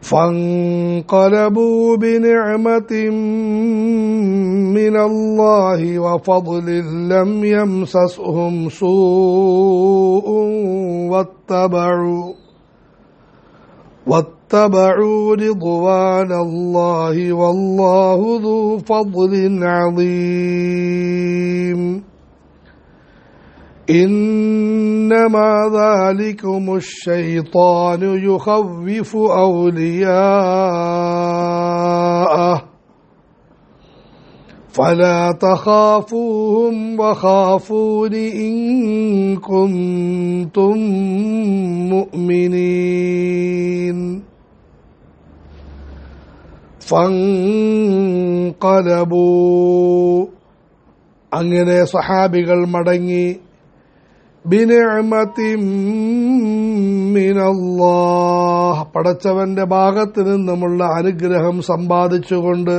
فانقلبوا بنعمة من الله وفضل لم يمسسهم سوء واتبعوا رضوان الله والله ذو فضل عظيم إنما ذلكم الشيطان يخوف أولياءه فلا تخافوهم وخافون إن كنتم مؤمنين فانقلبوا അങ്ങനെ സഹാബികൾ മടങ്ങി ബിനിഅമതിൻ മിനല്ലാഹ് പടച്ചവന്റെ ഭാഗത്ത് നിന്നുമുള്ള അനുഗ്രഹം സമ്പാദിച്ചുകൊണ്ട്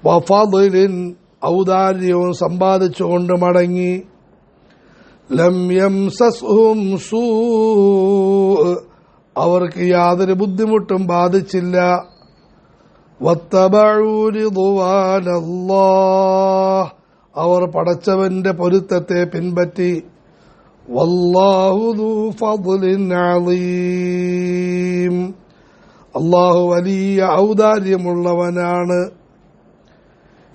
വഫദ്ലിൻ ഔദാര്യവും സമ്പാദിച്ചുകൊണ്ട് മടങ്ങി ലം യംസസ്ഹും സൂ അവർക്ക് യാതൊരു ബുദ്ധിമുട്ടും ബാധിച്ചില്ല വത്തബഉ റിദ്വാനല്ലാഹ് അവർ പടച്ചവന്റെ പൊരുത്തത്തെ പിൻപറ്റി വല്ലാഹു ദൂ ഫദ്ലിൻ അലീം അല്ലാഹു വലിയ ഔദാര്യമുള്ളവനാണ്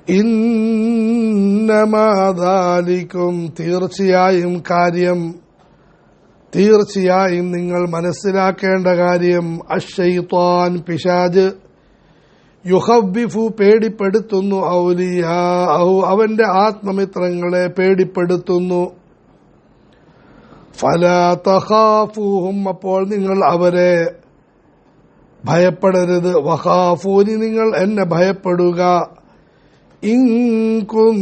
ഇന്നമാ ദാലികും തീർച്ചയായും നിങ്ങൾ മനസ്സിലാക്കേണ്ട കാര്യം അശ്ശൈത്വാൻ പിശാച് യുഖവ്വിഫു പേടിപ്പെടുത്തുന്നു ഔലിയാഹു അവന്റെ ആത്മമിത്രങ്ങളെ പേടിപ്പെടുത്തുന്നു ഫലാ തഖാഫൂഹും അപ്പോൾ നിങ്ങൾ അവരെ ഭയപ്പെടരുത് വഖാഫൂനി നിങ്ങൾ എന്നെ ഭയപ്പെടുക ഇൻ കുൻതും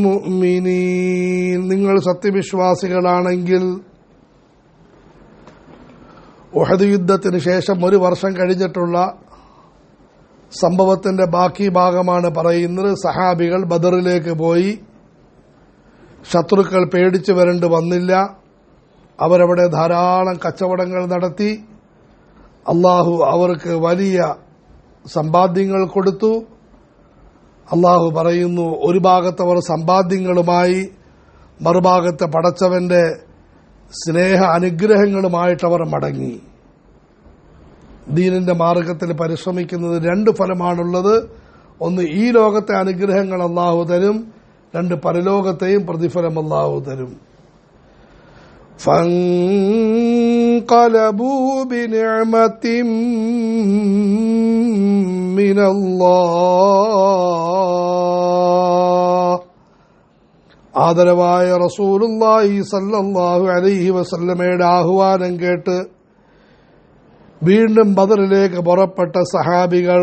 മുഅ്മിനീൻ നിങ്ങൾ സത്യവിശ്വാസികളാണെങ്കിൽ ഉഹദ് യുദ്ധത്തിന് ശേഷം ഒരു വർഷം കഴിഞ്ഞിട്ടുള്ള സംഭവത്തിന്റെ ബാക്കി ഭാഗമാണ് പറയുന്നത്. സഹാബികൾ ബദറിലേക്ക് പോയി. ശത്രുക്കൾ പേടിച്ചു വരേണ്ടി വന്നില്ല. അവരവിടെ ധാരാളം കച്ചവടങ്ങൾ നടത്തി. അള്ളാഹു അവർക്ക് വലിയ സമ്പാദ്യങ്ങൾ കൊടുത്തു. അള്ളാഹു പറയുന്നു, ഒരു ഭാഗത്തവർ സമ്പാദ്യങ്ങളുമായി, മറുഭാഗത്ത് പടച്ചവന്റെ സ്നേഹ അനുഗ്രഹങ്ങളുമായിട്ടവർ മടങ്ങി. ദീനിന്റെ മാർഗത്തിൽ പരിശ്രമിക്കുന്നത് രണ്ട് ഫലമാണുള്ളത്. ഒന്ന്, ഈ ലോകത്തെ അനുഗ്രഹങ്ങൾ അള്ളാഹു തരും. രണ്ട്, പരലോകത്തെയും പ്രതിഫലം അള്ളാഹു തരും. فانقلبوا بنعمة من الله ആദരവായ റസൂലുള്ളാഹി സല്ലല്ലാഹു അലൈഹി വസല്ലമയുടെ ആഹ്വാനം കേട്ട് വീണ്ടും ബദറിലേക്ക് പുറപ്പെട്ട സഹാബികൾ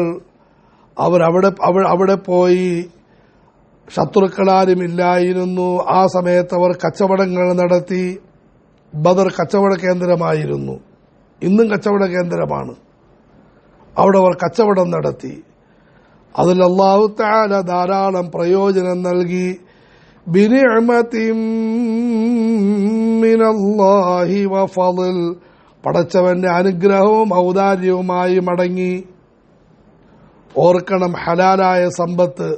അവിടെ പോയി. ശത്രുക്കളാരുമില്ലായിരുന്നു. ആ സമയത്ത് അവർ കച്ചവടങ്ങൾ നടത്തി. ബദർ കച്ചവട കേന്ദ്രമായിരുന്നു. ഇന്നും കച്ചവട കേന്ദ്രമാണ്. അവിടെ അവർ കച്ചവടം നടത്തി. അതിൽ അല്ലാഹു തആല ധാരാളം പ്രയോജനം നൽകി. ബിനിഅമതിൻ മിനല്ലാഹി വഫളൽ പടച്ചവന്റെ അനുഗ്രഹവും ഔദാര്യവുമായി മടങ്ങി. ഓർക്കണം, ഹലാലായ സമ്പത്ത്,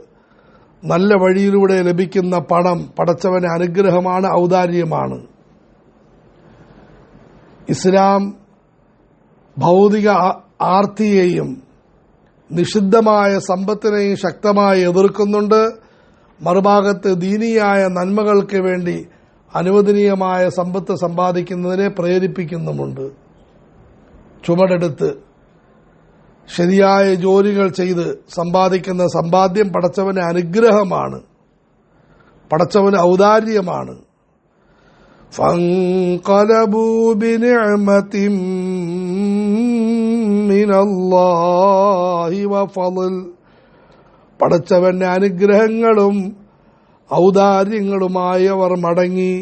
നല്ല വഴിയിലൂടെ ലഭിക്കുന്ന പണം പടച്ചവന്റെ അനുഗ്രഹമാണ്, ഔദാര്യമാണ്. ഇസ്ലാം ഭൗതിക ആർത്തിയെയും നിഷിദ്ധമായ സമ്പത്തിനെയും ശക്തമായി എതിർക്കുന്നുണ്ട്. മറുഭാഗത്ത് ദീനിയായ നന്മകൾക്ക് വേണ്ടി അനുവദനീയമായ സമ്പത്ത് സമ്പാദിക്കുന്നതിനെ പ്രേരിപ്പിക്കുന്നുമുണ്ട്. ചുമടെടുത്ത് ശരിയായ ജോലികൾ ചെയ്ത് സമ്പാദിക്കുന്ന സമ്പാദ്യം പടച്ചവന് അനുഗ്രഹമാണ്, പടച്ചവന് ഔദാര്യമാണ്. فانقلبوا بنعمة من الله وفضل പടച്ചവന്റെ അനുഗ്രഹങ്ങളും ഔദാര്യങ്ങളുമായി അവർ മടങ്ങി.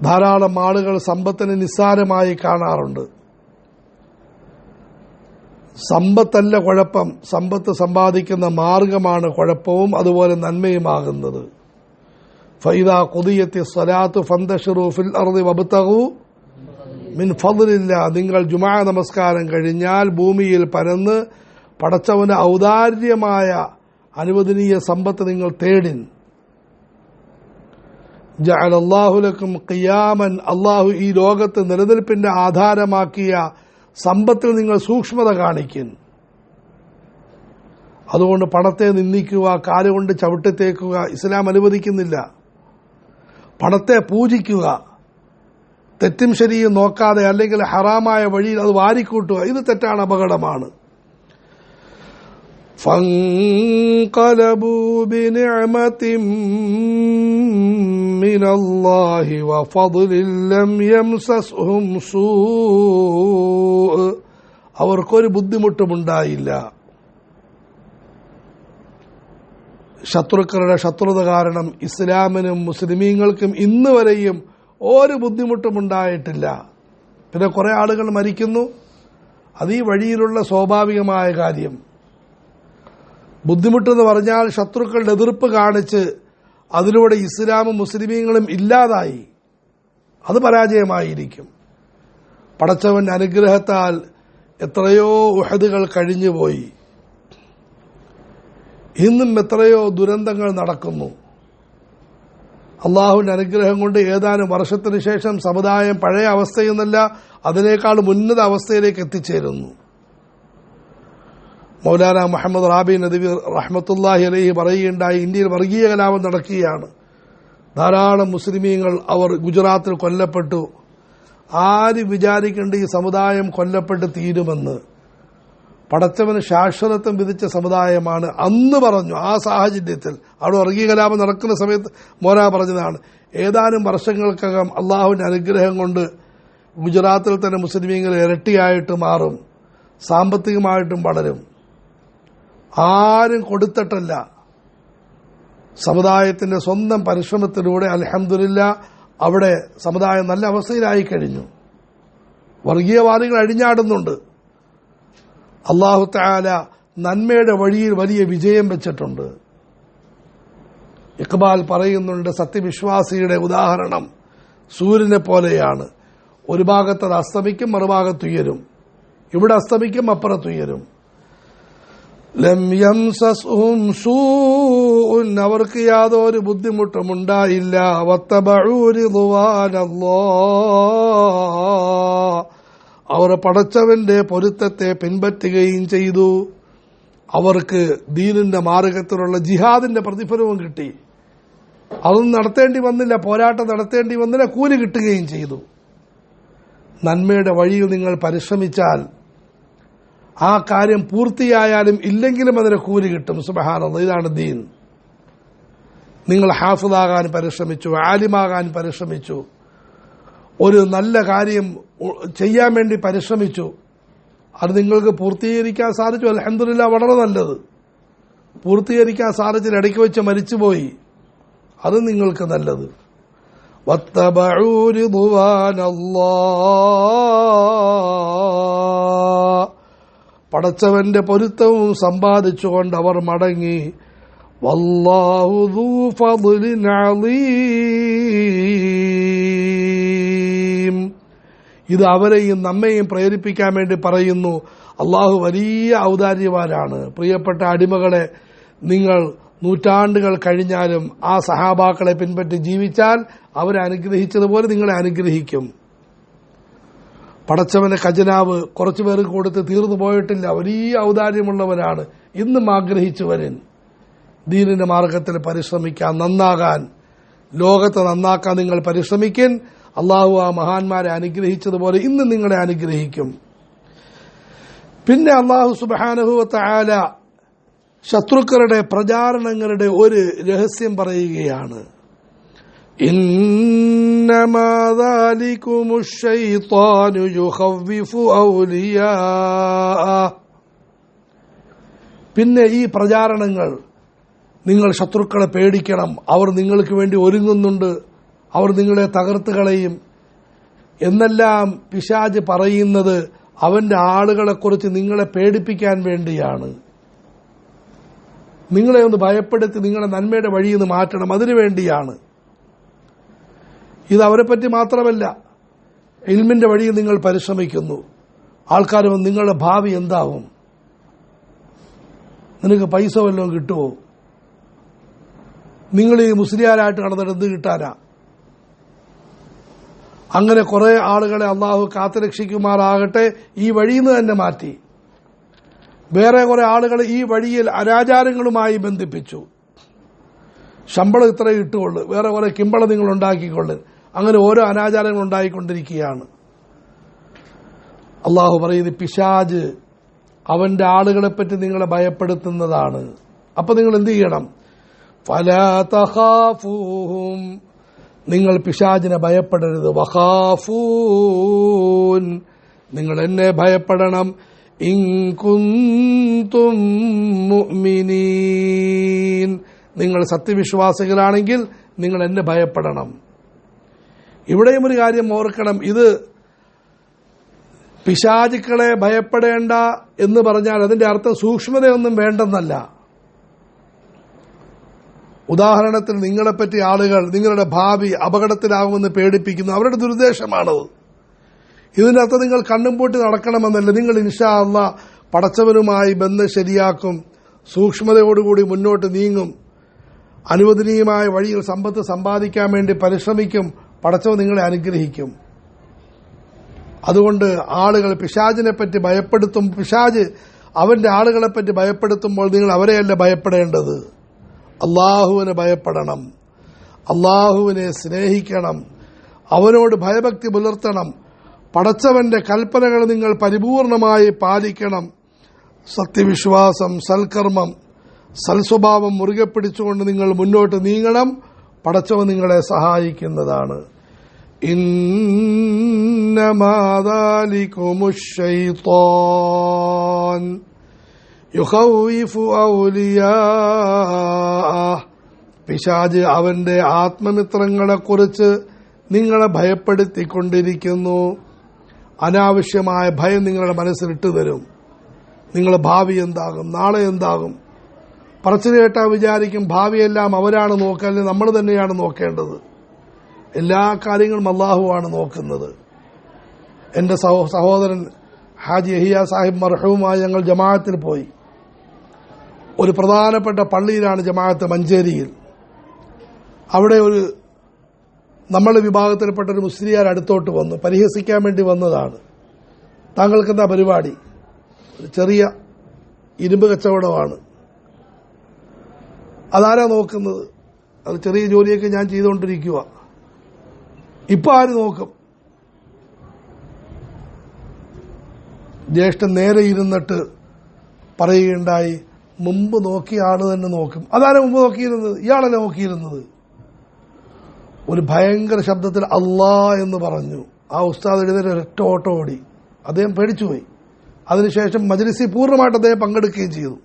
ധാരാളം ആളുകൾ സമ്പത്തിനെ നിസ്സാരമായി കാണാറുണ്ട്. സമ്പത്തല്ല കുഴപ്പം, സമ്പത്ത് സമ്പാദിക്കുന്ന മാർഗമാണ് കുഴപ്പവും അതുപോലെ നന്മയുമാകുന്നത്. ഫഇദാ ഖുദിയത്തിസ് സ്വലാത്തു ഫന്തശിറൂ ഫിൽ അർളി വബ്തഗൂ മിൻ ഫദ്ലില്ലാ. നിങ്ങൾ ജുമാ നമസ്കാരം കഴിഞ്ഞാൽ ഭൂമിയിൽ പരന്ന് പടച്ചവന് ഔദാര്യമായ അനുവദനീയ സമ്പത്ത് നിങ്ങൾ തേടിൻ. ജഅലല്ലാഹു ലക്കും ഖിയാമൻ. അല്ലാഹു ഈ ലോകത്ത് നിലനിൽപ്പിന്റെ ആധാരമാക്കിയ സമ്പത്തിൽ നിങ്ങൾ സൂക്ഷ്മത കാണിക്കും. അതുകൊണ്ട് പണത്തെ നിന്ദിക്കുക, കാലുകൊണ്ട് ചവിട്ടിത്തേക്കുക ഇസ്ലാം അനുവദിക്കുന്നില്ല. പണത്തെ പൂജിക്കുക, തെറ്റും ശരിയും നോക്കാതെ അല്ലെങ്കിൽ ഹറാമായ വഴിയിൽ അത് വാരിക്കൂട്ടുക, ഇത് തെറ്റാണ്, അപകടമാണ്. فانقلبوا بنعمة من الله وفضل لم يمسسهم سوء. അവർക്കൊരു ബുദ്ധിമുട്ടുമുണ്ടായില്ല. ശത്രുക്കളുടെ ശത്രുത കാരണം ഇസ്ലാമിനും മുസ്ലിമീങ്ങൾക്കും ഇന്ന് വരെയും ഒരു ബുദ്ധിമുട്ടുമുണ്ടായിട്ടില്ല. പിന്നെ കുറെ ആളുകൾ മരിക്കുന്നു, അത് ഈ വഴിയിലുള്ള സ്വാഭാവികമായ കാര്യം. ബുദ്ധിമുട്ടെന്ന് പറഞ്ഞാൽ ശത്രുക്കളുടെ എതിർപ്പ് കാണിച്ച് അതിലൂടെ ഇസ്ലാമും മുസ്ലിമീങ്ങളും ഇല്ലാതായി, അത് പരാജയമായിരിക്കും. പടച്ചവന്റെ അനുഗ്രഹത്താൽ എത്രയോ ഉഹദുകൾ കഴിഞ്ഞുപോയി. ഇന്നും എത്രയോ ദുരന്തങ്ങൾ നടക്കുന്നു. അള്ളാഹുവിന്റെ അനുഗ്രഹം കൊണ്ട് ഏതാനും വർഷത്തിന് ശേഷം സമുദായം പഴയ അവസ്ഥയെന്നല്ല അതിനേക്കാൾ ഉന്നത അവസ്ഥയിലേക്ക് എത്തിച്ചേരുന്നു. മൗലാന മുഹമ്മദ് റാബി നദവി റഹ്മത്തുള്ളാഹി അലൈഹി പറയുകയുണ്ടായി, ഇന്ത്യയിൽ വർഗീയ കലാപം നടക്കുകയാണ്. ധാരാളം മുസ്ലിമീങ്ങൾ അവർ ഗുജറാത്തിൽ കൊല്ലപ്പെട്ടു. ആര് വിചാരിക്കേണ്ട ഈ സമുദായം കൊല്ലപ്പെട്ട് തീരുമെന്ന്? പടച്ചവന് ശാശ്വതത്വം വിധിച്ച സമുദായമാണ് അന്ന് പറഞ്ഞു. ആ സാഹചര്യത്തിൽ അവിടെ വർഗീയ കലാപം നടക്കുന്ന സമയത്ത് മോന പറഞ്ഞതാണ്, ഏതാനും വർഷങ്ങൾക്കകം അള്ളാഹുവിന്റെ അനുഗ്രഹം കൊണ്ട് ഗുജറാത്തിൽ തന്നെ മുസ്ലിമീങ്ങൾ ഇരട്ടിയായിട്ട് മാറും, സാമ്പത്തികമായിട്ടും വളരും. ആരും കൊടുത്തിട്ടല്ല, സമുദായത്തിന്റെ സ്വന്തം പരിശ്രമത്തിലൂടെ അൽഹംദുലില്ലാ അവിടെ സമുദായം നല്ല അവസ്ഥയിലായി കഴിഞ്ഞു. വർഗീയവാദികൾ അഴിഞ്ഞാടുന്നുണ്ട്. അല്ലാഹു തആല നന്മയുടെ വഴിയിൽ വലിയ വിജയം വെച്ചിട്ടുണ്ട്. ഇഖ്ബാൽ പറയുന്നുണ്ട്, സത്യവിശ്വാസിയുടെ ഉദാഹരണം സൂര്യനെ പോലെയാണ്. ഒരു ഭാഗത്ത് അത് അസ്തമിക്കും, മറുഭാഗത്തുയരും. ഇവിടെ അസ്തമിക്കും, അപ്പുറത്തുയരും. ലം യംസസ്ഹും സൂഉൻ, അവർക്ക് യാതൊരു ബുദ്ധിമുട്ടുമുണ്ടായില്ല. വത്തബഉ റിദ്വാനല്ലാഹ്, അവർ പടച്ചവന്റെ പൊരുത്തത്തെ പിൻപറ്റുകയും ചെയ്തു. അവർക്ക് ദീനിന്റെ മാർഗത്തിലുള്ള ജിഹാദിന്റെ പ്രതിഫലവും കിട്ടി. അതൊന്നും നടത്തേണ്ടി വന്നില്ല, പോരാട്ടം നടത്തേണ്ടി വന്നില്ല, കൂലി കിട്ടുകയും ചെയ്തു. നന്മയുടെ വഴിയിൽ നിങ്ങൾ പരിശ്രമിച്ചാൽ ആ കാര്യം പൂർത്തിയായാലും ഇല്ലെങ്കിലും അതിന് കൂലി കിട്ടും. സുബ്ഹാനല്ലാഹ്, ഇതാണ് ദീൻ. നിങ്ങൾ ഹാഫിളാകാൻ പരിശ്രമിച്ചു, ആലിമാകാൻ പരിശ്രമിച്ചു, ഒരു നല്ല കാര്യം ചെയ്യാൻ വേണ്ടി പരിശ്രമിച്ചു, അത് നിങ്ങൾക്ക് പൂർത്തീകരിക്കാൻ സാധിച്ചു, അൽഹംദുലില്ലാഹ്, വളരെ നല്ലത്. പൂർത്തീകരിക്കാൻ സാധിച്ചില്ല, ഇടയ്ക്ക് വെച്ച് മരിച്ചുപോയി, അത് നിങ്ങൾക്ക് നല്ലത്. വത്തബഉ റിദ്വാനല്ലാഹ്, പടച്ചവന്റെ പൊരുത്തവും സമ്പാദിച്ചുകൊണ്ട് അവർ മടങ്ങി. വല്ലാഹു ദൂ ഫദ്ലിൻ അളീം, ഇത് അവരെയും നമ്മെയും പ്രേരിപ്പിക്കാൻ വേണ്ടി പറയുന്നു. അള്ളാഹു വലിയ ഔദാര്യവാനാണ്. പ്രിയപ്പെട്ട അടിമകളെ, നിങ്ങൾ നൂറ്റാണ്ടുകൾ കഴിഞ്ഞാലും ആ സഹാബാക്കളെ പിൻപറ്റി ജീവിച്ചാൽ അവരെ അനുഗ്രഹിച്ചതുപോലെ നിങ്ങളെ അനുഗ്രഹിക്കും. പടച്ചവന്റെ ഖജനാവ് കുറച്ചു പേർക്ക് കൊടുത്ത് തീർന്നു പോയിട്ടില്ല. വലിയ ഔദാര്യമുള്ളവരാണ്. ഇന്നും ആഗ്രഹിച്ചു വരൻ, ദീനിന്റെ മാർഗത്തിൽ പരിശ്രമിക്കാൻ, നന്നാകാൻ, ലോകത്തെ നന്നാക്കാൻ നിങ്ങൾ പരിശ്രമിക്കാൻ. അള്ളാഹു ആ മഹാന്മാരെ അനുഗ്രഹിച്ചതുപോലെ ഇന്ന് നിങ്ങളെ അനുഗ്രഹിക്കും. പിന്നെ അള്ളാഹു സുബ്ഹാനഹു വ തആല ശത്രുക്കളുടെ പ്രചാരണങ്ങളുടെ ഒരു രഹസ്യം പറയുകയാണ്. ഇന്നമാ ദാലികുമുശ് ശൈത്വാനു യുഖവ്വിഫു ഔലിയാഅ, പിന്നെ ഈ പ്രചാരണങ്ങൾ, നിങ്ങൾ ശത്രുക്കളെ പേടിക്കണം, അവർ നിങ്ങൾക്ക് വേണ്ടി ഒരുങ്ങുന്നുണ്ട്, അവർ നിങ്ങളെ തകർത്ത് കളയും എന്നെല്ലാം പിശാച് പറയുന്നത് അവന്റെ ആളുകളെക്കുറിച്ച് നിങ്ങളെ പേടിപ്പിക്കാൻ വേണ്ടിയാണ്. നിങ്ങളെ ഒന്ന് ഭയപ്പെടുത്തി നിങ്ങളെ നന്മയുടെ വഴിയിൽ നിന്ന് മാറ്റണം, അതിനു വേണ്ടിയാണ്. ഇത് അവരെപ്പറ്റി മാത്രമല്ല, ഇൽമിന്റെ വഴിയിൽ നിങ്ങൾ പരിശ്രമിക്കുന്നു. ആൾക്കാർ നിങ്ങളുടെ ഭാവി എന്താവും, നിനക്ക് പൈസ വല്ലതും കിട്ടുമോ, നിങ്ങൾ ഈ മുസ്ലിയാരായിട്ട് നടന്നിട്ട് എന്ത് കിട്ടാനാ? അങ്ങനെ കുറെ ആളുകളെ അള്ളാഹു കാത്തുരക്ഷിക്കുമാറാകട്ടെ ഈ വഴിയിൽ നിന്ന് തന്നെ മാറ്റി. വേറെ കുറെ ആളുകൾ ഈ വഴിയിൽ അനാചാരങ്ങളുമായി ബന്ധിപ്പിച്ചു. ശമ്പളം ഇത്ര ഇട്ടുകൊള്ളു, വേറെ കുറെ കിമ്പളം നിങ്ങൾ ഉണ്ടാക്കിക്കൊള്ളു, അങ്ങനെ ഓരോ അനാചാരങ്ങൾ ഉണ്ടായിക്കൊണ്ടിരിക്കുകയാണ്. അള്ളാഹു പറയുന്നത് പിശാജ് അവന്റെ ആളുകളെപ്പറ്റി നിങ്ങളെ ഭയപ്പെടുത്തുന്നതാണ്. അപ്പൊ നിങ്ങൾ എന്ത് ചെയ്യണം? ഫലാ തഖാഫൂഹും, നിങ്ങൾ പിശാചിനെ ഭയപ്പെടരുത്. വഖാഫൂൻ, നിങ്ങൾ എന്നെ ഭയപ്പെടണം. ഇൻ കുന്തും മുഅ്മിനീൻ, നിങ്ങൾ സത്യവിശ്വാസികളാണെങ്കിൽ നിങ്ങൾ എന്നെ ഭയപ്പെടണം. ഇവിടെയും ഒരു കാര്യം ഓർക്കണം, ഇത് പിശാചുക്കളെ ഭയപ്പെടേണ്ട എന്ന് പറഞ്ഞാൽ അതിന്റെ അർത്ഥം സൂക്ഷ്മതയൊന്നും വേണ്ടെന്നല്ല. ഉദാഹരണത്തിന് നിങ്ങളെപ്പറ്റി ആളുകൾ നിങ്ങളുടെ ഭാവി അപകടത്തിലാകുമെന്ന് പേടിപ്പിക്കുന്നു, അവരുടെ ദുരുദ്ദേശമാണത്. ഇതിന്റെ അർത്ഥം നിങ്ങൾ കണ്ണും പൂട്ടി നടക്കണമെന്നല്ല. നിങ്ങൾ ഇൻഷാ അല്ലാഹ് പടച്ചവനുമായി ബന്ധം ശരിയാക്കും, സൂക്ഷ്മതയോടുകൂടി മുന്നോട്ട് നീങ്ങും, അനുവദനീയമായ വഴിയിൽ സമ്പത്ത് സമ്പാദിക്കാൻ വേണ്ടി പരിശ്രമിക്കും, പടച്ചവൻ നിങ്ങളെ അനുഗ്രഹിക്കും. അതുകൊണ്ട് ആളുകൾ പിശാചിനെപ്പറ്റി ഭയപ്പെടുത്തും, പിശാച് അവന്റെ ആളുകളെപ്പറ്റി ഭയപ്പെടുത്തുമ്പോൾ നിങ്ങൾ അവരെയല്ല ഭയപ്പെടേണ്ടത്, അള്ളാഹുവിനെ ഭയപ്പെടണം, അള്ളാഹുവിനെ സ്നേഹിക്കണം, അവനോട് ഭയഭക്തി പുലർത്തണം, പടച്ചവന്റെ കൽപ്പനകൾ നിങ്ങൾ പരിപൂർണമായി പാലിക്കണം. സത്യവിശ്വാസം, സൽക്കർമ്മം, സൽസ്വഭാവം മുറുകെ പിടിച്ചുകൊണ്ട് നിങ്ങൾ മുന്നോട്ട് നീങ്ങണം. പടച്ചവൻ നിങ്ങളെ സഹായിക്കുന്നതാണ്. ഇന്നമാ ദാലികുമുശ് ശൈത്വാൻ യുഖവ്വിഫു ഔലിയാഅഹ്, പിശാച് അവന്റെ ആത്മമിത്രങ്ങളെക്കുറിച്ച് നിങ്ങളെ ഭയപ്പെടുത്തിക്കൊണ്ടിരിക്കുന്നു. അനാവശ്യമായ ഭയം നിങ്ങളുടെ മനസ്സിലിട്ട് തരും. നിങ്ങളുടെ ഭാവി എന്താകും, നാളെ എന്താകും, പറച്ചിൽ കേട്ടാൽ വിചാരിക്കും ഭാവിയെല്ലാം അവരാണ് നോക്കുക, അല്ലെങ്കിൽ നമ്മൾ തന്നെയാണ് നോക്കേണ്ടത്. എല്ലാ കാര്യങ്ങളും അള്ളാഹുവാണ് നോക്കുന്നത്. എന്റെ സഹോദരൻ ഹാജി യഹിയ സാഹിബ് മർഹൂമായി ഞങ്ങൾ ജമാഅത്തിൽ പോയി. ഒരു പ്രധാനപ്പെട്ട പള്ളിയിലാണ് ജമാഅത്ത്, മഞ്ചേരിയിൽ. അവിടെ ഒരു നമ്മളുടെ വിഭാഗത്തിൽപ്പെട്ട ഒരു മുസ്ലിയാർ അടുത്തോട്ട് വന്നു, പരിഹസിക്കാൻ വേണ്ടി വന്നതാണ്. താങ്കൾക്ക് എന്താ പരിപാടി? ഒരു ചെറിയ ഇരുമ്പ് കച്ചവടമാണ്. അതാരാ നോക്കുന്നത്? അത് ചെറിയ ജോലിയൊക്കെ ഞാൻ ചെയ്തുകൊണ്ടിരിക്കുക. ഇപ്പൊ ആര് നോക്കും? ജ്യേഷ്ഠൻ നേരെ ഇരുന്നിട്ട് പറയുകയുണ്ടായി, മുമ്പ് നോക്കിയ ആള് തന്നെ നോക്കും. അതാരാ മുമ്പ് നോക്കിയിരുന്നത്? ഇയാളല്ല നോക്കിയിരുന്നത്. ഒരു ഭയങ്കര ശബ്ദത്തിൽ അല്ലാ എന്ന് പറഞ്ഞു. ആ ഉസ്താദ് എഴുന്നേറ്റ് ഒരൊറ്റ ഓട്ടം ഓടി. അദ്ദേഹം പേടിച്ചുപോയി. അതിനുശേഷം മജ്‌ലിസിൽ പൂർണ്ണമായിട്ട് അദ്ദേഹം പങ്കെടുക്കുകയും ചെയ്തു.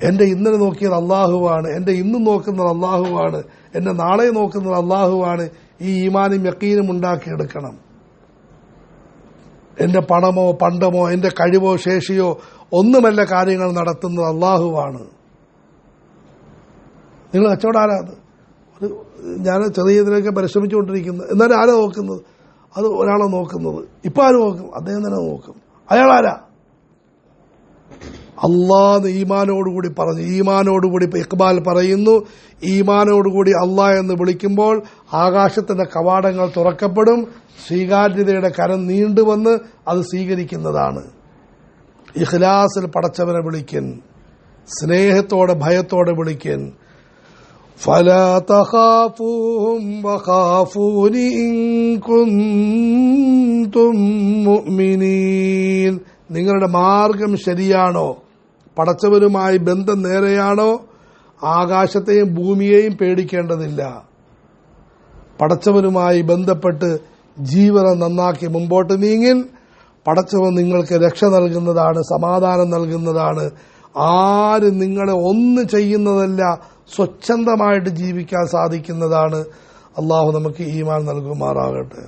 എന്റെ ഇന്നലെ നോക്കിയത് അള്ളാഹുവാണ്, എന്റെ ഇന്നും നോക്കുന്നത് അള്ളാഹുവാണ്, എന്റെ നാളെ നോക്കുന്നത് അള്ളാഹുവാണ്. ഈ ഈമാനും യഖീനും ഉണ്ടാക്കിയെടുക്കണം. എന്റെ പണമോ പണ്ടമോ എന്റെ കഴിവോ ശേഷിയോ ഒന്നുമല്ല കാര്യങ്ങൾ നടത്തുന്നത് അള്ളാഹുവാണ്. നിങ്ങൾ കച്ചവടം ആരാ? ഞാൻ ചെറിയതിനൊക്കെ പരിശ്രമിച്ചുകൊണ്ടിരിക്കുന്നത്. എന്നാലും ആരാ നോക്കുന്നത്? അത് ഒരാളെ നോക്കുന്നത്. ഇപ്പൊ ആര് നോക്കും? അദ്ദേഹം തന്നെ നോക്കും. അയാൾ ആരാ? അള്ളാഹ് ഈമാനോടുകൂടി പറഞ്ഞു. ഈമാനോടുകൂടി ഇഖ്ബാൽ പറയുന്നു, ഈമാനോടുകൂടി അള്ളാഹ് എന്ന് വിളിക്കുമ്പോൾ ആകാശത്തിന്റെ കവാടങ്ങൾ തുറക്കപ്പെടും, സ്വീകാര്യതയുടെ കരം നീണ്ടുവന്ന് അത് സ്വീകരിക്കുന്നതാണ്. ഇഖ്ലാസിൽ പടച്ചവനെ വിളിക്കൻ, സ്നേഹത്തോടെ ഭയത്തോടെ വിളിക്കൻ. ഫലാ തഖാഫൂഹും വഖാഫൂനി ഇൻ കുൻതും മുഅ്മിനീൻ. നിങ്ങളുടെ മാർഗം ശരിയാണോ, പടച്ചവനുമായി ബന്ധം നേരെയാണോ, ആകാശത്തെയും ഭൂമിയെയും പേടിക്കേണ്ടതില്ല. പടച്ചവനുമായി ബന്ധപ്പെട്ട് ജീവനം നന്നാക്കി മുമ്പോട്ട് നീങ്ങിൻ. പടച്ചവൻ നിങ്ങൾക്ക് രക്ഷ നൽകുന്നതാണ്, സമാധാനം നൽകുന്നതാണ്. ആരും നിങ്ങളെ ഒന്നും ചെയ്യുന്നതല്ല, സ്വച്ഛന്തമായിട്ട് ജീവിക്കാൻ സാധിക്കുന്നതാണ്. അള്ളാഹു നമുക്ക് ഈമാൻ നൽകുമാറാകട്ടെ.